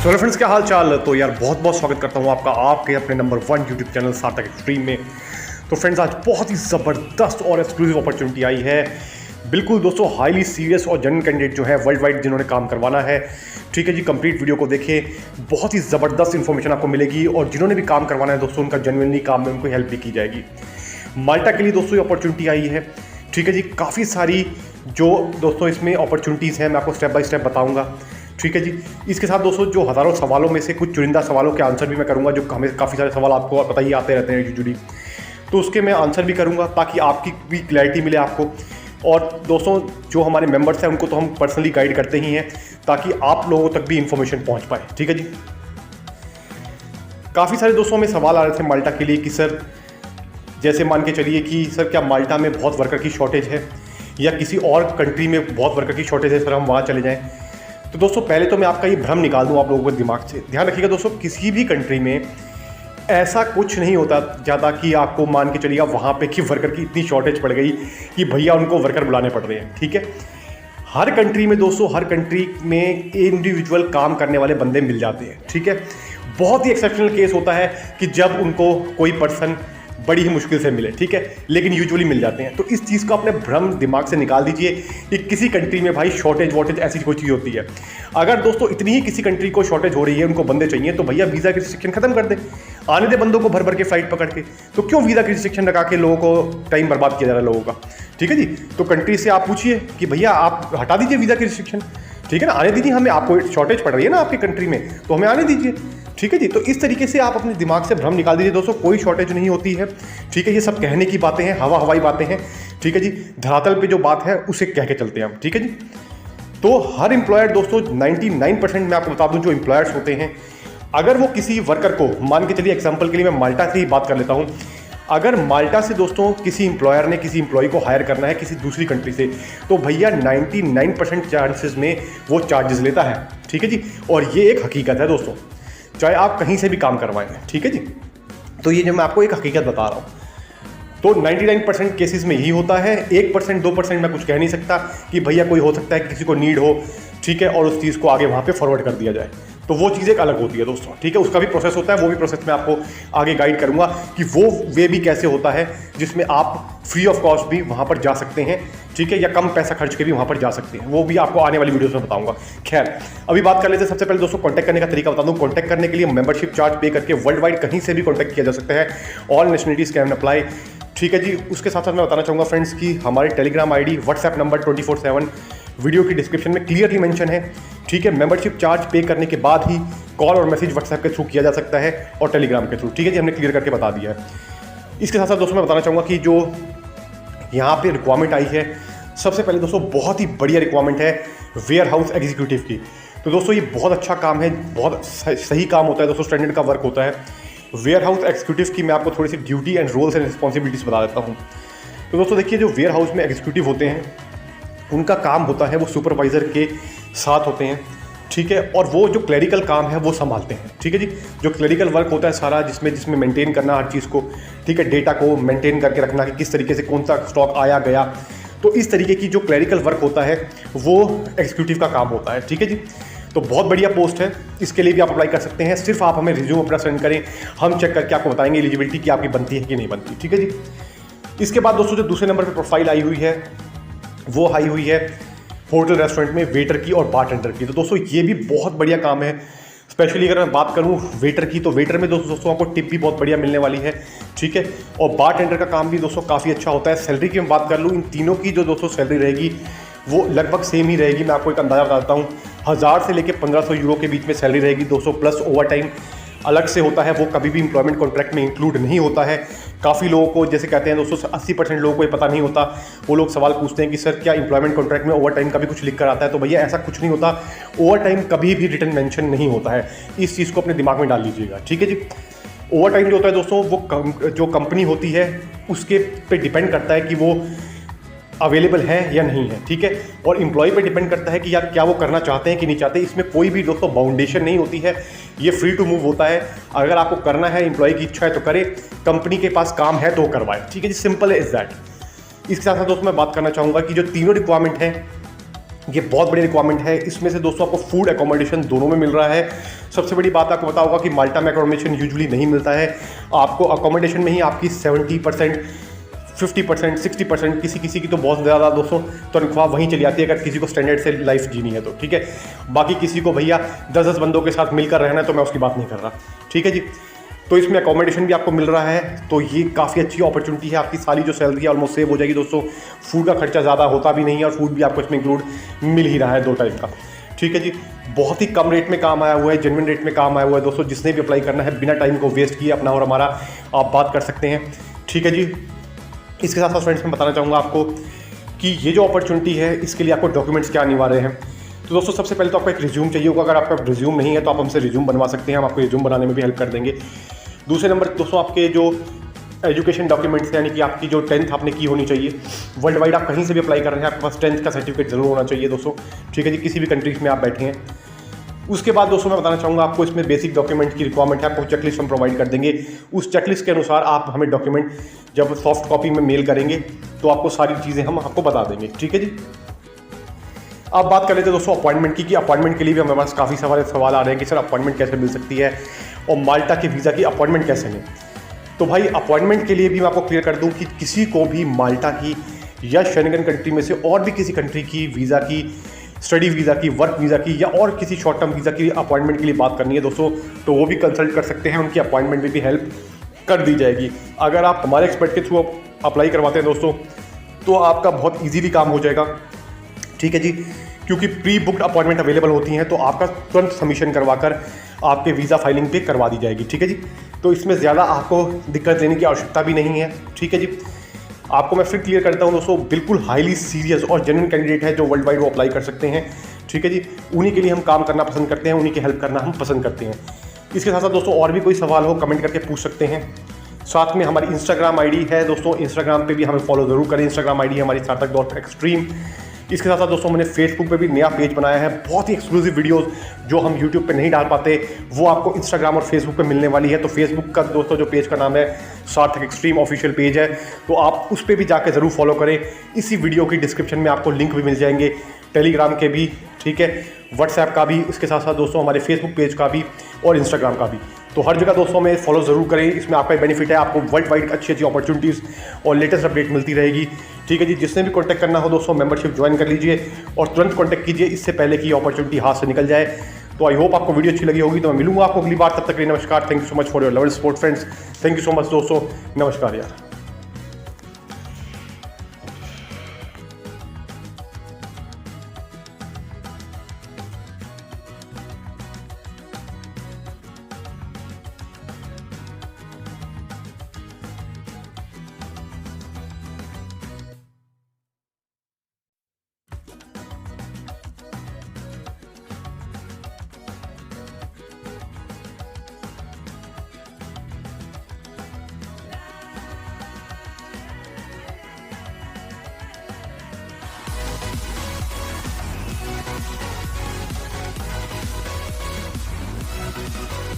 तो hello friends, क्या हाल चाल। तो यार बहुत बहुत स्वागत करता हूँ आपका आपके अपने नंबर 1 यूट्यूब चैनल सार्थक एक्सट्रीम में। तो फ्रेंड्स, आज बहुत ही ज़बरदस्त और एक्सक्लूसिव अपॉर्चुनिटी आई है। बिल्कुल दोस्तों, हाईली सीरियस और जनरल कैंडिडेट जो है वर्ल्ड वाइड जिन्होंने काम करवाना है, ठीक है जी, कंप्लीट वीडियो को देखें। बहुत ही ज़बरदस्त इन्फॉर्मेशन आपको मिलेगी और जिन्होंने भी काम करवाना है दोस्तों, उनका जेन्युइनली काम में उनको हेल्प भी की जाएगी। माल्टा के लिए दोस्तों ये अपॉर्चुनिटी आई है, ठीक है जी। काफ़ी सारी जो दोस्तों इसमें अपॉर्चुनिटीज़ हैं, मैं आपको स्टेप बाय स्टेप बताऊँगा, ठीक है जी। इसके साथ दोस्तों जो हज़ारों सवालों में से कुछ चुनिंदा सवालों के आंसर भी मैं करूंगा, जो हमें काफ़ी सारे सवाल आपको पता ही आते रहते हैं यूजुअली, तो उसके मैं आंसर भी करूंगा ताकि आपकी भी क्लैरिटी मिले आपको। और दोस्तों जो हमारे मेंबर्स हैं उनको तो हम पर्सनली गाइड करते ही हैं ताकि आप लोगों तक भी इंफॉर्मेशन पहुंच पाए, ठीक है जी। काफ़ी सारे दोस्तों में सवाल आ रहे थे माल्टा के लिए कि सर, जैसे मान के चलिए कि सर क्या माल्टा में बहुत वर्कर की शॉर्टेज है या किसी और कंट्री में बहुत वर्कर की शॉर्टेज है, सर हम वहाँ चले जाएँ। तो दोस्तों पहले तो मैं आपका ये भ्रम निकाल दूं आप लोगों के दिमाग से। ध्यान रखिएगा दोस्तों, किसी भी कंट्री में ऐसा कुछ नहीं होता ज़्यादा कि आपको मान के चलिएगा वहाँ पे कि वर्कर की इतनी शॉर्टेज पड़ गई कि भैया उनको वर्कर बुलाने पड़ रहे हैं, ठीक है। हर कंट्री में दोस्तों, हर कंट्री में इंडिविजुअल काम करने वाले बंदे मिल जाते हैं, ठीक है। बहुत ही एक्सेप्शनल केस होता है कि जब उनको कोई पर्सन बड़ी ही मुश्किल से मिले, ठीक है, लेकिन यूजुअली मिल जाते हैं। तो इस चीज़ को अपने भ्रम दिमाग से निकाल दीजिए कि किसी कंट्री में भाई शॉर्टेज वॉर्टेज ऐसी कोई चीज़ होती है। अगर दोस्तों इतनी ही किसी कंट्री को शॉर्टेज हो रही है, उनको बंदे चाहिए, तो भैया वीज़ा की रिस्ट्रिक्शन खत्म कर दे, आने दे बंदों को भर भर के फ्लाइट पकड़ के। तो क्यों वीज़ा की रिस्ट्रिक्शन लगा के लोगों को टाइम बर्बाद किया जा रहा है लोगों का, ठीक है जी। तो कंट्री से आप पूछिए कि भैया आप हटा दीजिए वीज़ा की रिस्ट्रिक्शन, ठीक है ना, आने दीजिए हमें। आपको शॉर्टेज पड़ रही है ना आपकी कंट्री में, तो हमें आने दीजिए, ठीक है जी। तो इस तरीके से आप अपने दिमाग से भ्रम निकाल दीजिए दोस्तों, कोई शॉर्टेज नहीं होती है, ठीक है। ये सब कहने की बातें हैं, हवा हवाई बातें हैं, ठीक है जी। धरातल पे जो बात है उसे कह के चलते हैं हम, ठीक है जी। तो हर एम्प्लॉयर दोस्तों 99% मैं आपको बता दूं जो एम्प्लॉयर्स होते हैं, अगर वो किसी वर्कर को, मान के चलिए एग्जाम्पल के लिए मैं माल्टा से ही बात कर लेता हूँ, अगर माल्टा से दोस्तों किसी एम्प्लॉयर ने किसी एम्प्लॉय को हायर करना है किसी दूसरी कंट्री से, तो भैया 99% चांसेस में वो चार्जेस लेता है, ठीक है जी। और ये एक हकीकत है दोस्तों, चाहे आप कहीं से भी काम करवाएं, ठीक है जी। तो ये जो मैं आपको एक हकीकत बता रहा हूँ, तो 99% केसेस में यही होता है। 1% 2% मैं कुछ कह नहीं सकता कि भैया कोई हो सकता है कि किसी को नीड हो, ठीक है, और उस चीज़ को आगे वहाँ पे फॉरवर्ड कर दिया जाए, तो वो चीज़ एक अलग होती है दोस्तों, ठीक है। उसका भी प्रोसेस होता है, वो भी प्रोसेस मैं आपको आगे गाइड करूँगा कि वो वे भी कैसे होता है जिसमें आप फ्री ऑफ कॉस्ट भी वहाँ पर जा सकते हैं, ठीक है, या कम पैसा खर्च के भी वहाँ पर जा सकते हैं। वो भी आपको आने वाली वीडियोस में बताऊंगा। खैर, अभी बात कर लेते हैं। सबसे पहले दोस्तों कॉन्टैक्ट करने का तरीका बता दूं। कॉन्टैक्ट करने के लिए मेंबरशिप चार्ज पे करके वर्ल्ड वाइड कहीं से भी कॉन्टैक्ट किया जा सकता है। ऑल नेशनलिटीज़ कैन अप्लाई, ठीक है जी। उसके साथ साथ मैं बताना चाहूँगा फ्रेंड्स कि हमारे Telegram ID, WhatsApp number 24/7 video की डिस्क्रिप्शन में क्लियरली मेंशन है, ठीक है। मेंबरशिप चार्ज पे करने के बाद ही कॉल और मैसेज व्हाट्सएप के थ्रू किया जा सकता है और टेलीग्राम के थ्रू, ठीक है जी, हमने क्लियर करके बता दिया है। इसके साथ साथ दोस्तों मैं बताना चाहूँगा कि जो यहाँ पे रिक्वायरमेंट आई है, सबसे पहले दोस्तों बहुत ही बढ़िया रिक्वायरमेंट है वेयर हाउस एग्जीक्यूटिव की। तो दोस्तों ये बहुत अच्छा काम है, बहुत सही काम होता है दोस्तों, स्टैंडर्ड का वर्क होता है। वेयर हाउस एग्जीक्यूटिव की मैं आपको थोड़ी सी duty and roles and responsibilities बता देता हूँ। तो दोस्तों देखिए, जो वेयर हाउस में एग्जीक्यूटिव होते हैं उनका काम होता है वो सुपरवाइज़र के साथ होते हैं, ठीक है, और वो जो क्लरिकल काम है वो संभालते हैं, ठीक है जी। जो क्लरिकल वर्क होता है सारा, जिसमें मेंटेन करना हर चीज़ को, ठीक है, डेटा को मेंटेन करके रखना कि किस तरीके से कौन सा स्टॉक आया गया, तो इस तरीके की जो क्लरिकल वर्क होता है वो एग्जीक्यूटिव का काम होता है, ठीक है जी। तो बहुत बढ़िया पोस्ट है, इसके लिए भी आप अप्लाई कर सकते हैं। सिर्फ आप हमें रिज्यूम अपना सेंड करें, हम चेक करके आपको बताएंगे एलिजिबिलिटी की आपकी बनती है कि नहीं बनती, ठीक है जी। इसके बाद दोस्तों जो दूसरे नंबर पर प्रोफाइल आई हुई है वो आई हुई है होटल रेस्टोरेंट में वेटर की और बारटेंडर की। तो दोस्तों ये भी बहुत बढ़िया काम है। स्पेशली अगर मैं बात करूं वेटर की, तो वेटर में दोस्तों आपको टिप भी बहुत बढ़िया मिलने वाली है, ठीक है। और बारटेंडर का काम भी दोस्तों काफ़ी अच्छा होता है। सैलरी की मैं बात कर लूँ, इन तीनों की जो दोस्तों सैलरी रहेगी वो लगभग सेम ही रहेगी। मैं आपको एक अंदाज़ा बताता हूँ, 1000 से लेकर 1500 यूरो के बीच में सैलरी रहेगी दोस्तों। प्लस ओवर टाइम अलग से होता है, वो कभी भी एम्प्लॉयमेंट कॉन्ट्रैक्ट में इंक्लूड नहीं होता है। काफ़ी लोगों को, जैसे कहते हैं दोस्तों, 80% लोगों को ये पता नहीं होता। वो लोग सवाल पूछते हैं कि सर क्या एम्प्लॉयमेंट कॉन्ट्रैक्ट में ओवर टाइम का भी कुछ लिख कर आता है? तो भैया ऐसा कुछ नहीं होता, ओवर टाइम कभी भी रिटर्न मेंशन नहीं होता है। इस चीज़ को अपने दिमाग में डाल लीजिएगा, ठीक है जी। ओवर टाइम जो होता है दोस्तों, वो जो कंपनी होती है उसके पे डिपेंड करता है कि वो अवेलेबल है या नहीं है, ठीक है। और एम्प्लॉय पे डिपेंड करता है कि यार क्या वो करना चाहते हैं कि नहीं चाहते। इसमें कोई भी दोस्तों बाउंडेशन नहीं होती है, ये फ्री टू मूव होता है। अगर आपको करना है, एम्प्लॉय की इच्छा है तो करे, कंपनी के पास काम है तो करवाए, ठीक है जी, सिंपल इज दैट। इसके साथ साथ दोस्तों मैं बात करना चाहूँगा कि जो तीनों रिक्वायरमेंट हैं ये बहुत बड़ी रिक्वायरमेंट है। इसमें से दोस्तों आपको फूड एकोमोडेशन दोनों में मिल रहा है। सबसे बड़ी बात आपको पता होगा कि माल्टा में एकोमोडेशन यूजुअली नहीं मिलता है। आपको अकोमोडेशन में ही आपकी 70%, 50%, 60%, किसी की तो बहुत ज़्यादा दोस्तों तनख्वाह वहीं चली जाती है अगर किसी को स्टैंडर्ड से लाइफ जीनी है तो, ठीक है। बाकी किसी को भैया 10-10 बंदों के साथ मिलकर रहना है तो मैं उसकी बात नहीं कर रहा, ठीक है जी। तो इसमें अकोमोडेशन भी आपको मिल रहा है, तो ये काफ़ी अच्छी अपॉर्चुनिटी है। आपकी सारी जो सैलरी है ऑलमोस्ट सेव हो जाएगी दोस्तों। फूड का खर्चा ज़्यादा होता भी नहीं है और फूड भी आपको इसमें इंक्लूड मिल ही रहा है 2 टाइम का, ठीक है जी। बहुत ही कम रेट में काम आया हुआ है, जेन्युइन रेट में काम आया हुआ है दोस्तों। जिसने भी अप्लाई करना है बिना टाइम को वेस्ट किए अपना और हमारा आप बात कर सकते हैं, ठीक है जी। इसके साथ साथ फ्रेंड्स मैं बताना चाहूँगा आपको कि ये जो अपॉर्चुनिटी है इसके लिए आपको डॉक्यूमेंट्स क्या अनिवार्य हैं। तो दोस्तों सबसे पहले तो आपको एक रिज्यूम चाहिए होगा। अगर आपका रिज्यूम नहीं है तो आप हमसे रिज्यूम बनवा सकते हैं, हम आपको रिज्यूम बनाने में भी हेल्प कर देंगे। दूसरे नंबर दोस्तों आपके जो एजुकेशन डॉक्यूमेंट्स हैं, यानी कि आपकी जो 10th आपने की होनी चाहिए। वर्ल्ड वाइड आप कहीं से भी अप्लाई कर रहे हैं आपके पास 10th का सर्टिफिकेट जरूर होना चाहिए दोस्तों, ठीक है जी, किसी भी कंट्रीज में आप बैठे हैं। उसके बाद दोस्तों मैं बताना चाहूँगा आपको इसमें बेसिक डॉक्यूमेंट की रिक्वायरमेंट है। आपको चेकलिस्ट हम प्रोवाइड कर देंगे। उस चेकलिस्ट के अनुसार आप हमें डॉक्यूमेंट जब सॉफ्ट कॉपी में मेल करेंगे तो आपको सारी चीज़ें हम आपको बता देंगे, ठीक है जी। अब बात कर लेते हैं दोस्तों अपॉइंटमेंट की, कि अपॉइंटमेंट के लिए भी हमारे पास काफ़ी सवाल आ रहे हैं कि सर अपॉइंटमेंट कैसे मिल सकती है और माल्टा के वीज़ा की अपॉइंटमेंट कैसे लें। तो भाई अपॉइंटमेंट के लिए भी मैं आपको क्लियर कर दूं कि किसी को भी माल्टा की या शेंगन कंट्री में से और भी किसी कंट्री की वीज़ा की, स्टडी वीज़ा की, वर्क वीज़ा की या और किसी शॉर्ट टर्म वीज़ा की अपॉइंटमेंट के लिए बात करनी है दोस्तों तो वो भी कंसल्ट कर सकते हैं। उनकी अपॉइंटमेंट में भी हेल्प कर दी जाएगी। अगर आप हमारे एक्सपर्ट के थ्रू अप्लाई करवाते हैं दोस्तों तो आपका बहुत ईजीली काम हो जाएगा, ठीक है जी। क्योंकि प्री बुक्ड अपॉइंटमेंट अवेलेबल होती हैं तो आपका तुरंत सबमिशन करवाकर आपके वीज़ा फाइलिंग पे करवा दी जाएगी, ठीक है जी। तो इसमें ज़्यादा आपको दिक्कत लेने की आवश्यकता भी नहीं है, ठीक है जी। आपको मैं फिर क्लियर करता हूँ दोस्तों, बिल्कुल हाईली सीरियस और जेन्युइन कैंडिडेट है जो वर्ल्ड वाइड वो अप्लाई कर सकते हैं, ठीक है जी। उन्हीं के लिए हम काम करना पसंद करते हैं, उन्हीं की हेल्प करना हम पसंद करते हैं। इसके साथ साथ दोस्तों और भी कोई सवाल हो कमेंट करके पूछ सकते हैं। साथ में हमारी इंस्टाग्राम आईडी है दोस्तों, इंस्टाग्राम पे भी हमें फॉलो जरूर करें। इंस्टाग्राम आईडी है हमारी sarthak.extreme। इसके साथ साथ दोस्तों मैंने फेसबुक पे भी नया पेज बनाया है। बहुत ही एक्सक्लूसिव वीडियोस जो हम यूट्यूब पे नहीं डाल पाते वो आपको इंस्टाग्राम और फेसबुक पे मिलने वाली है। तो फेसबुक का दोस्तों जो पेज का नाम है सार्थक एक्सट्रीम ऑफिशियल पेज है, तो आप उस पर भी जाकर ज़रूर फॉलो करें। इसी वीडियो की डिस्क्रिप्शन में आपको लिंक भी मिल जाएंगे, टेलीग्राम के भी, ठीक है, व्हाट्सएप का भी, इसके साथ साथ दोस्तों हमारे फेसबुक पेज का भी और इंस्टाग्राम का भी। तो हर जगह दोस्तों में फॉलो ज़रूर करें। इसमें आपका बेनिफिट है, आपको वर्ल्ड वाइड अच्छी अच्छी अपॉर्चुनिटीज़ और लेटेस्ट अपडेट मिलती रहेगी, ठीक है जी। जिसने भी कॉन्टैक्ट करना हो दोस्तों मेंबरशिप ज्वाइन कर लीजिए और तुरंत कॉन्टैक्ट कीजिए इससे पहले कि अपॉर्चुनिटी हाथ से निकल जाए। तो आई होप आपको वीडियो अच्छी लगी होगी। तो मैं मिलूंगा आपको अगली बार, तब तक के लिए नमस्कार। Thank you so much for your love support friends. Thank you so much दोस्तों, नमस्कार यार।